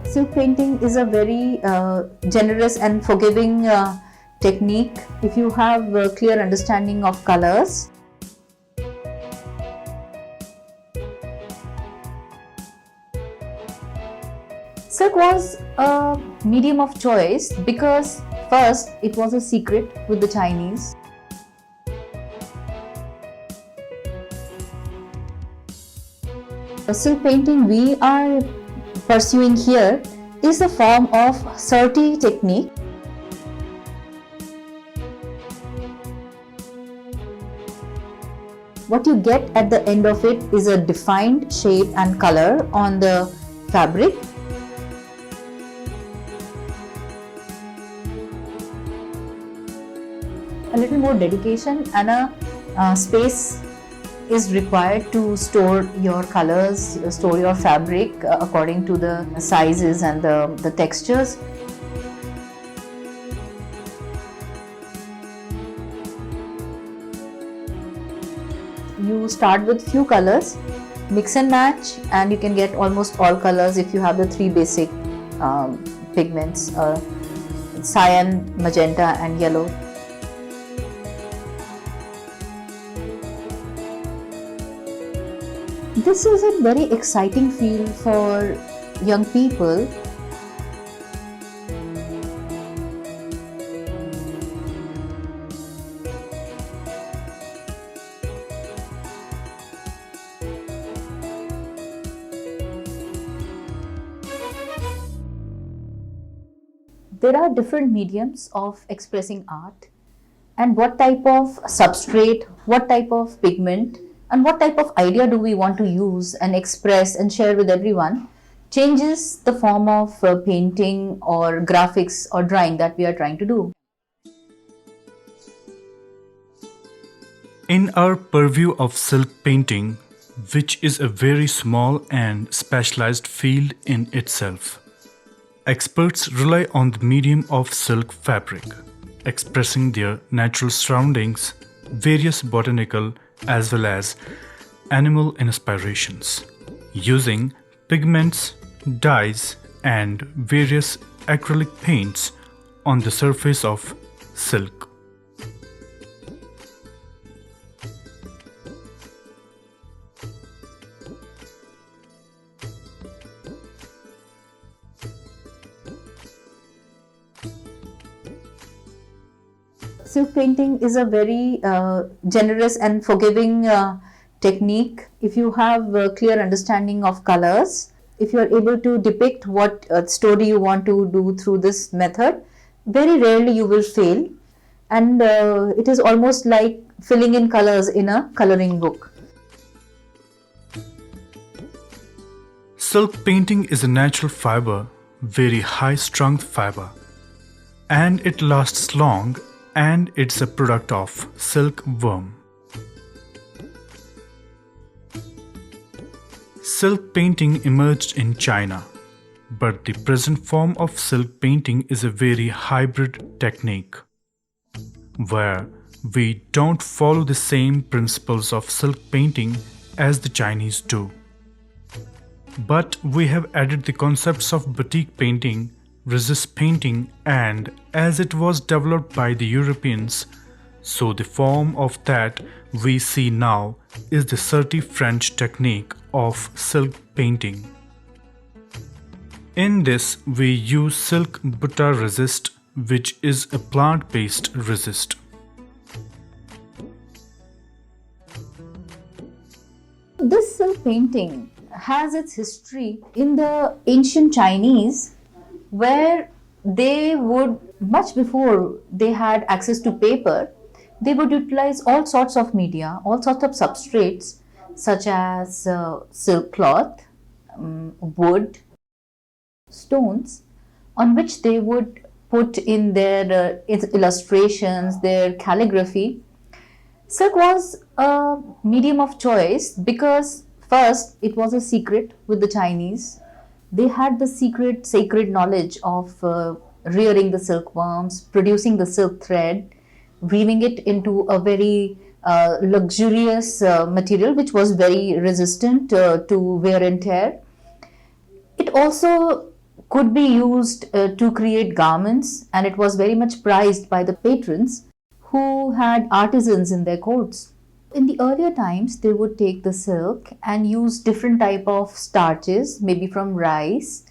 Silk painting is a very generous and forgiving technique if you have a clear understanding of colors. Silk was a medium of choice because first it was a secret with the Chinese. The silk painting we are pursuing here is a form of surti technique. What you get at the end of it is a defined shape and color on the fabric. A little more dedication and a space is required to store your colors, store your fabric according to the sizes and the textures. You start with few colors, mix and match, and you can get almost all colors if you have the three basic pigments, cyan, magenta and yellow. This is a very exciting field for young people. There are different mediums of expressing art, and what type of substrate, what type of pigment, and what type of idea do we want to use and express and share with everyone changes the form of painting or graphics or drawing that we are trying to do. In our purview of silk painting, which is a very small and specialized field in itself, experts rely on the medium of silk fabric, expressing their natural surroundings, various botanical as well as animal inspirations, using pigments, dyes, and various acrylic paints on the surface of silk. Silk painting is a very generous and forgiving technique if you have a clear understanding of colors. If you are able to depict what story you want to do through this method, very rarely you will fail, and it is almost like filling in colors in a coloring book. Silk painting is a natural fiber, very high-strength fiber, and it lasts long, and it's a product of silkworm. Silk painting emerged in China, but the present form of silk painting is a very hybrid technique, where we don't follow the same principles of silk painting as the Chinese do. But we have added the concepts of batik painting, resist painting, and as it was developed by the Europeans, so the form of that we see now is the surti French technique of silk painting. In this we use silk butta resist, which is a plant-based resist. This silk painting has its history in the ancient Chinese, where they would, much before they had access to paper, they would utilize all sorts of media, all sorts of substrates such as silk cloth, wood, stones, on which they would put in their illustrations, their calligraphy. Silk was a medium of choice because first it was a secret with the Chinese. They had the secret, sacred knowledge of rearing the silkworms, producing the silk thread, weaving it into a very luxurious material which was very resistant to wear and tear. It also could be used to create garments, and it was very much prized by the patrons who had artisans in their courts. In the earlier times, they would take the silk and use different type of starches, maybe from rice,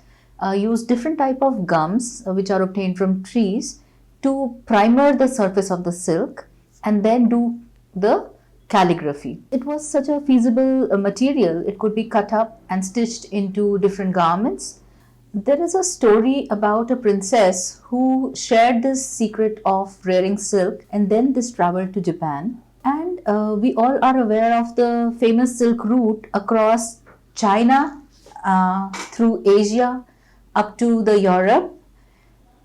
use different type of gums which are obtained from trees to primer the surface of the silk and then do the calligraphy. It was such a feasible material. It could be cut up and stitched into different garments. There is a story about a princess who shared this secret of rearing silk, and then this traveled to Japan. And we all are aware of the famous silk route across China, through Asia, up to the Europe.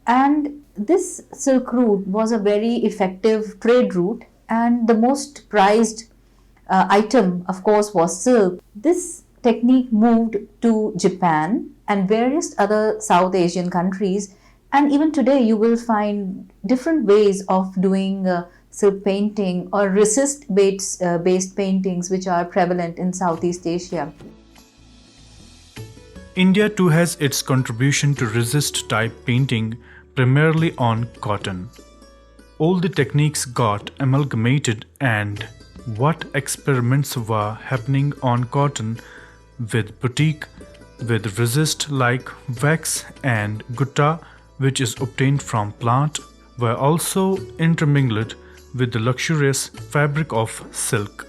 And this silk route was a very effective trade route, and the most prized item, of course, was silk. This technique moved to Japan and various other South Asian countries, and even today you will find different ways of doing silk painting or based paintings which are prevalent in Southeast Asia. India too has its contribution to resist type painting primarily on cotton. All the techniques got amalgamated, and what experiments were happening on cotton with batik, with resist like wax and gutta, which is obtained from plant, were also intermingled with the luxurious fabric of silk.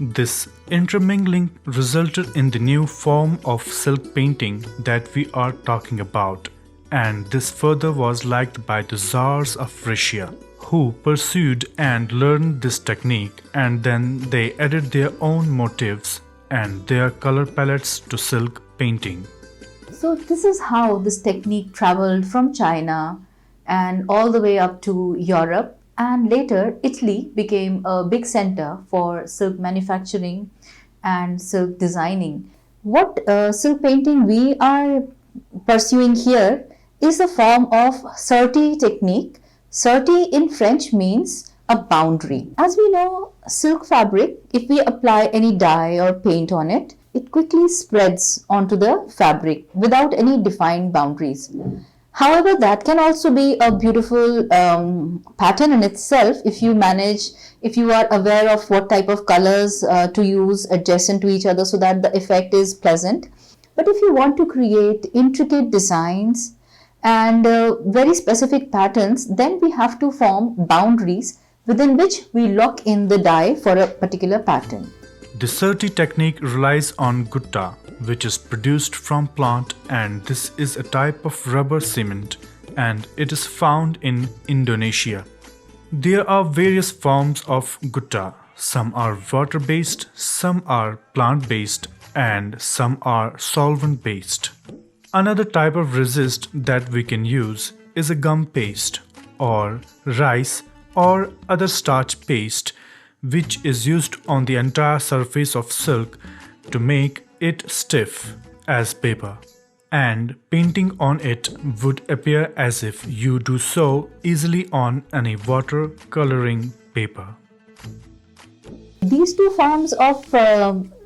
This intermingling resulted in the new form of silk painting that we are talking about, and this further was liked by the Tsars of Russia, who pursued and learned this technique, and then they added their own motifs and their color palettes to silk painting. So this is how this technique traveled from China and all the way up to Europe, and later Italy became a big center for silk manufacturing and silk designing. What silk painting we are pursuing here is a form of serti technique. Serti in French means a boundary. As we know, silk fabric, if we apply any dye or paint on it, it quickly spreads onto the fabric without any defined boundaries. However, that can also be a beautiful pattern in itself if you are aware of what type of colors to use adjacent to each other so that the effect is pleasant. But if you want to create intricate designs and very specific patterns, then we have to form boundaries within which we lock in the dye for a particular pattern. The serti technique relies on gutta, which is produced from plant, and this is a type of rubber cement, and it is found in Indonesia. There are various forms of gutta. Some are water-based, some are plant-based, and some are solvent-based. Another type of resist that we can use is a gum paste or rice or other starch paste, which is used on the entire surface of silk to make it stiff as paper, and painting on it would appear as if you do so easily on any watercoloring paper. These two forms of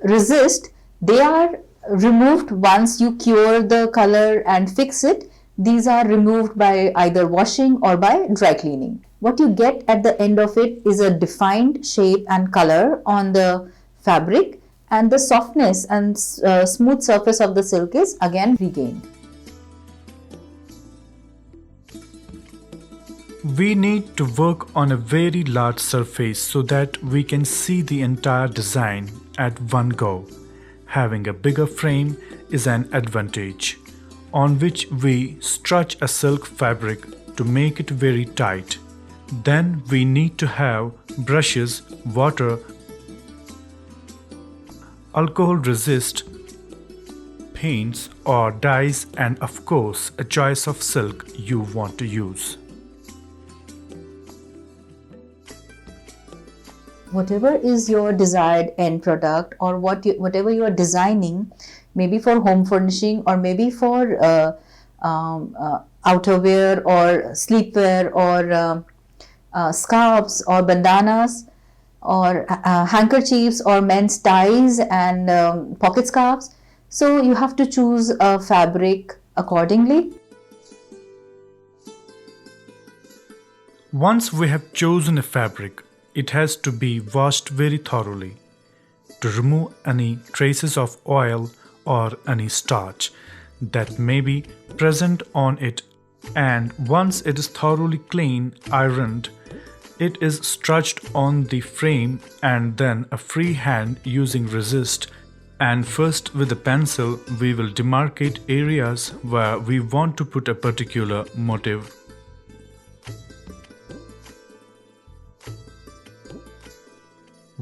resist, they are removed once you cure the color and fix it. These are removed by either washing or by dry cleaning. What you get at the end of it is a defined shape and color on the fabric, and the softness and smooth surface of the silk is again regained. We need to work on a very large surface so that we can see the entire design at one go. Having a bigger frame is an advantage, on which we stretch a silk fabric to make it very tight. Then we need to have brushes, water, alcohol resist, paints or dyes, and of course a choice of silk you want to use. Whatever is your desired end product, or whatever you are designing, maybe for home furnishing or maybe for outerwear or sleepwear or scarves or bandanas or handkerchiefs or men's ties and pocket scarves. So you have to choose a fabric, accordingly. Once we have chosen a fabric, it has to be washed very thoroughly to remove any traces of oil or any starch that may be present on it, and once it is thoroughly clean, ironed, it is stretched on the frame and then a free hand using resist, and first with a pencil we will demarcate areas where we want to put a particular motif.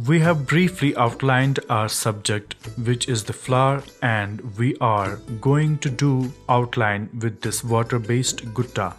We have briefly outlined our subject, which is the flower, and we are going to do outline with this water-based gutta.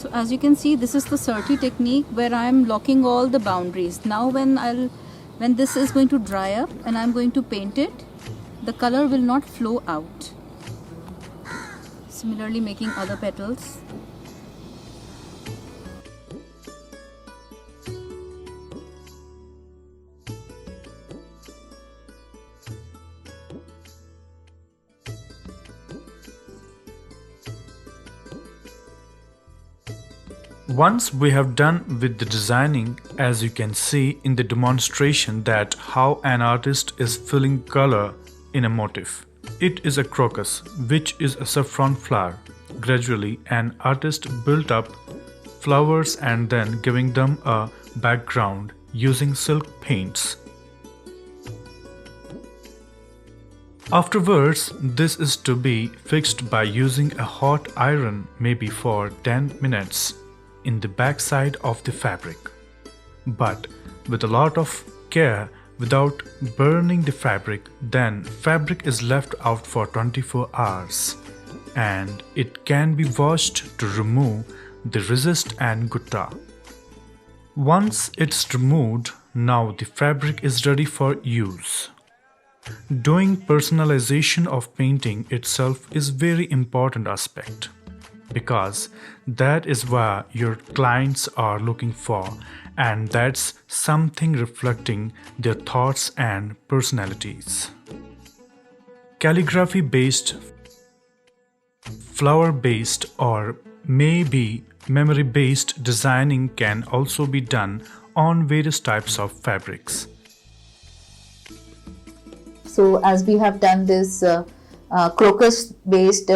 So as you can see, this is the Surti technique where I am locking all the boundaries. Now when this is going to dry up and I'm going to paint it, the color will not flow out. Similarly, making other petals. Once we have done with the designing, as you can see in the demonstration that how an artist is filling color in a motif. It is a crocus, which is a saffron flower. Gradually, an artist built up flowers and then giving them a background using silk paints. Afterwards, this is to be fixed by using a hot iron maybe for 10 minutes in the backside of the fabric, but with a lot of care without burning the fabric. Then fabric is left out for 24 hours and it can be washed to remove the resist and gutta. Once it's removed, now the fabric is ready for use. Doing personalization of painting itself is very important aspect, because that is what your clients are looking for, and that's something reflecting their thoughts and personalities. Calligraphy based, flower based, or maybe memory based designing can also be done on various types of fabrics. So as we have done this crocus based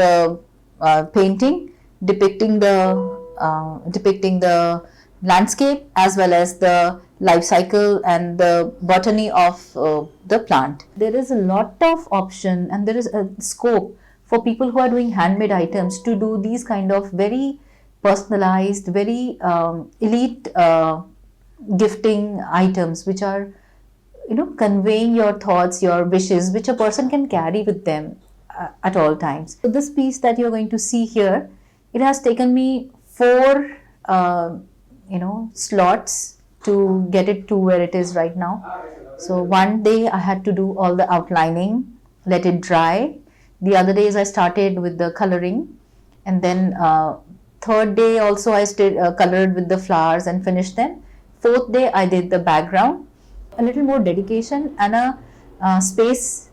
painting depicting the landscape as well as the life cycle and the botany of the plant. There is a lot of option and there is a scope for people who are doing handmade items to do these kind of very personalized, very elite gifting items, which are conveying your thoughts, your wishes, which a person can carry with them at all times. So this piece that you're going to see here, it has taken me 4 slots to get it to where it is right now. So one day I had to do all the outlining, let it dry. The other days I started with the coloring, and then third day also I colored with the flowers and finished them. Fourth day I did the background. A little more dedication and a space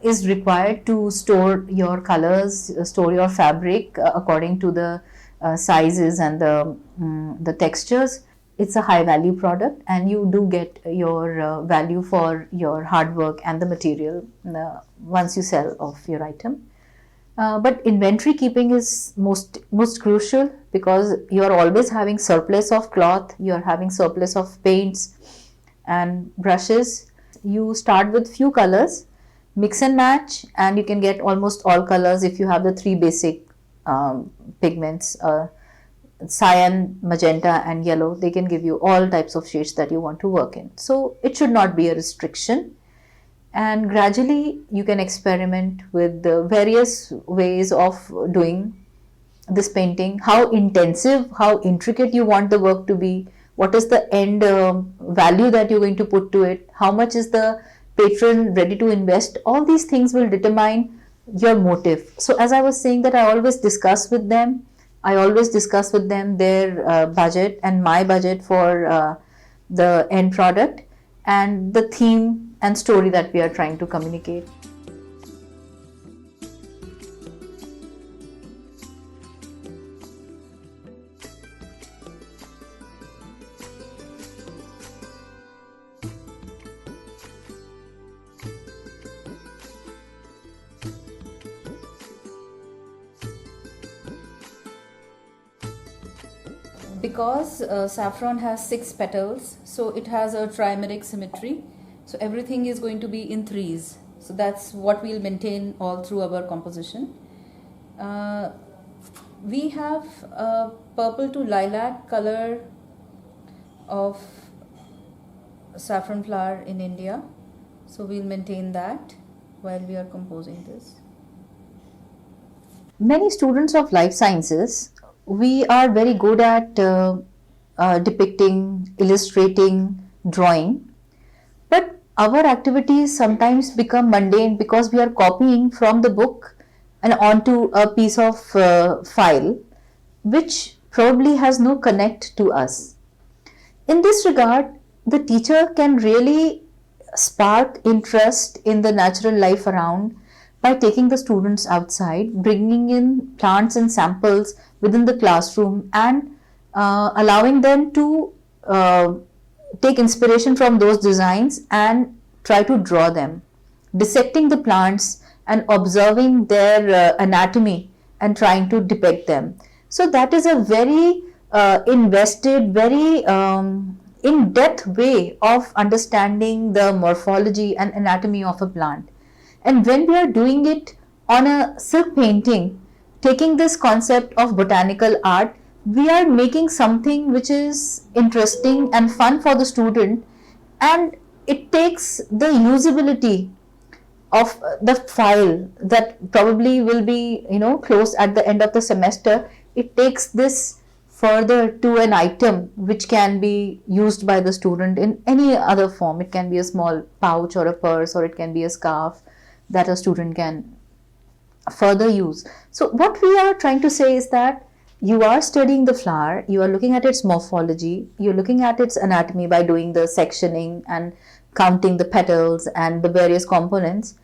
is required to store your colors, store your fabric according to the sizes and the textures. It's a high value product and you do get your value for your hard work and the material once you sell off your item. But inventory keeping is most crucial, because you are always having surplus of cloth, you are having surplus of paints and brushes. You start with few colors, mix and match, and you can get almost all colors if you have the three basic pigments, cyan, magenta and yellow. They can give you all types of shades that you want to work in. So it should not be a restriction, and gradually you can experiment with the various ways of doing this painting, how intensive, how intricate you want the work to be, what is the end value that you're going to put to it, how much is the patron ready to invest. All these things will determine your motive. So as I was saying, that I always discuss with them their budget and my budget for the end product and the theme and story that we are trying to communicate. Because saffron has 6 petals, so it has a trimeric symmetry. So everything is going to be in threes. So that's what we'll maintain all through our composition. We have a purple to lilac color of saffron flower in India. So we'll maintain that while we are composing this. Many students of life sciences, we are very good at depicting, illustrating, drawing, but our activities sometimes become mundane because we are copying from the book and onto a piece of file which probably has no connect to us. In this regard, the teacher can really spark interest in the natural life around by taking the students outside, bringing in plants and samples within the classroom, and allowing them to take inspiration from those designs and try to draw them, dissecting the plants and observing their anatomy and trying to depict them. So that is a very invested, very in-depth way of understanding the morphology and anatomy of a plant. And when we are doing it on a silk painting, taking this concept of botanical art, we are making something which is interesting and fun for the student, and it takes the usability of the file that probably will be closed at the end of the semester. It takes this further to an item which can be used by the student in any other form. It can be a small pouch or a purse, or it can be a scarf that a student can further use. So what we are trying to say is that you are studying the flower, you are looking at its morphology, you're looking at its anatomy by doing the sectioning and counting the petals and the various components,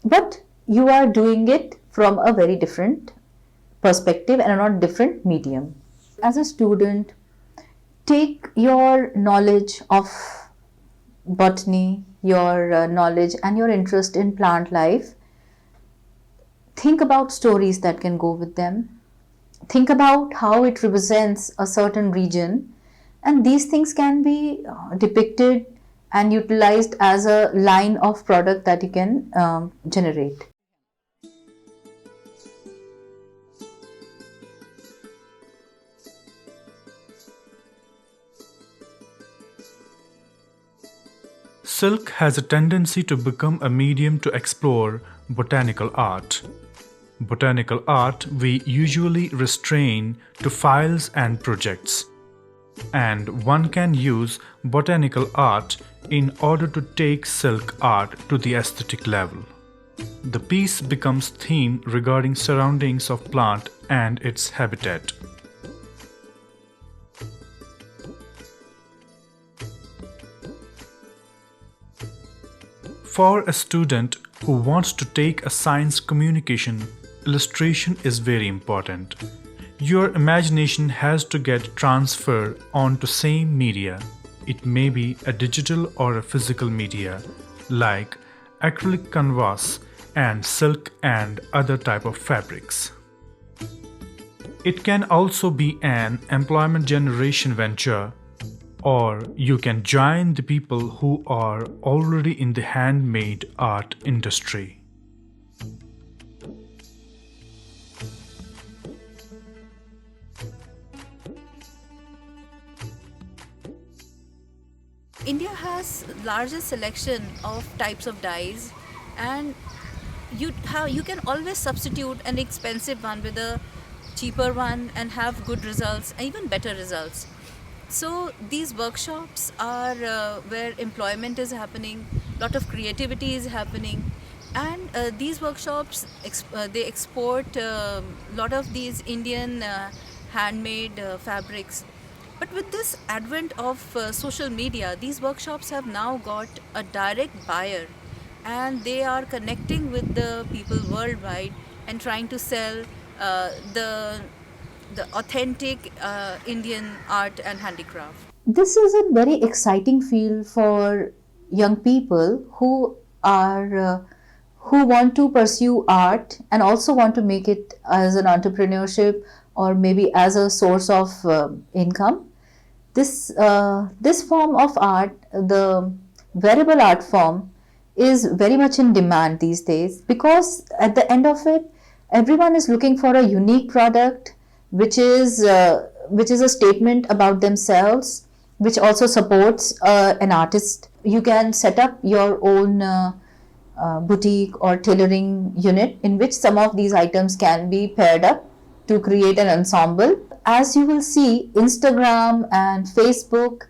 but you are doing it from a very different perspective and a different medium. As a student, take your knowledge of botany, your knowledge and your interest in plant life. Think about stories that can go with them. Think about how it represents a certain region, and these things can be depicted and utilized as a line of product that you can generate. Silk has a tendency to become a medium to explore botanical art. Botanical art we usually restrain to files and projects, and one can use botanical art in order to take silk art to the aesthetic level. The piece becomes theme regarding surroundings of plant and its habitat. For a student who wants to take a science communication, illustration is very important. Your imagination has to get transferred onto same media. It may be a digital or a physical media like acrylic canvas and silk and other type of fabrics. It can also be an employment generation venture or you can join the people who are already in the handmade art industry. India has largest selection of types of dyes, and you can always substitute an expensive one with a cheaper one and have good results, even better results. So these workshops are where employment is happening, lot of creativity is happening, and these workshops they export a lot of these Indian handmade fabrics. But with this advent of social media, these workshops have now got a direct buyer, and they are connecting with the people worldwide and trying to sell uh, the the authentic Indian art and handicraft. This is a very exciting field for young people who want to pursue art and also want to make it as an entrepreneurship or maybe as a source of income. This form of art, the wearable art form, is very much in demand these days, because at the end of it, everyone is looking for a unique product which is a statement about themselves, which also supports an artist. You can set up your own boutique or tailoring unit in which some of these items can be paired up to create an ensemble. As you will see, Instagram and Facebook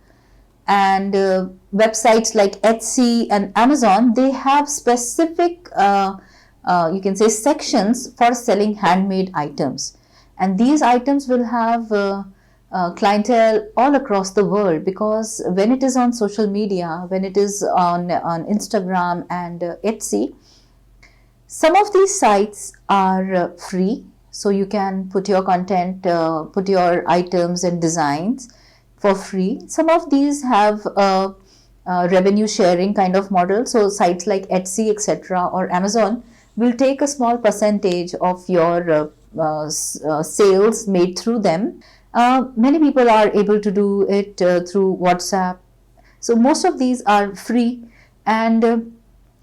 and websites like Etsy and Amazon, they have specific, you can say, sections for selling handmade items. And these items will have clientele all across the world, because when it is on social media, when it is on Instagram and Etsy, some of these sites are free, so you can put your content, put your items and designs for free. Some of these have a revenue sharing kind of model, so sites like Etsy, etc., or Amazon will take a small percentage of your sales made through them. Many people are able to do it through WhatsApp. So most of these are free, and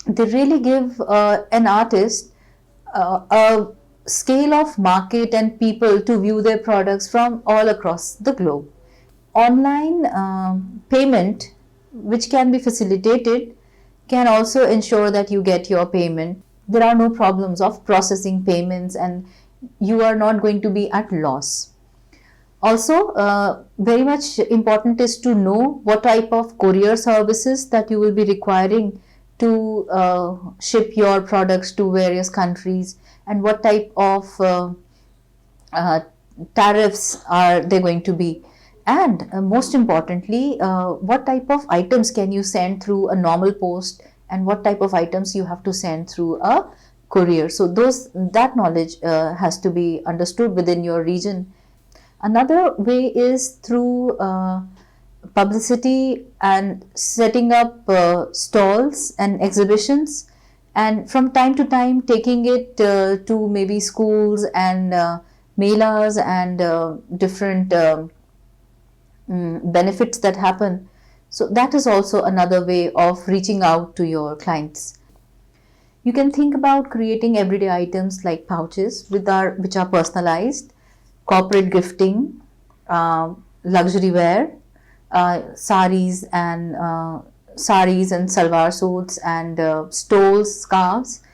they really give an artist a scale of market and people to view their products from all across the globe. Online payment, which can be facilitated, can also ensure that you get your payment. There are no problems of processing payments, and you are not going to be at loss. Also, very much important is to know what type of courier services that you will be requiring to ship your products to various countries, and what type of uh, tariffs are they going to be, and most importantly, what type of items can you send through a normal post, and what type of items you have to send through a courier. So that knowledge has to be understood within your region. Another way is through publicity and setting up stalls and exhibitions, and from time to time taking it to maybe schools and melas and different benefits that happen. So that is also another way of reaching out to your clients. You can think about creating everyday items like pouches which are personalized, corporate gifting, luxury wear, saris and salwar suits, and stoles, scarves.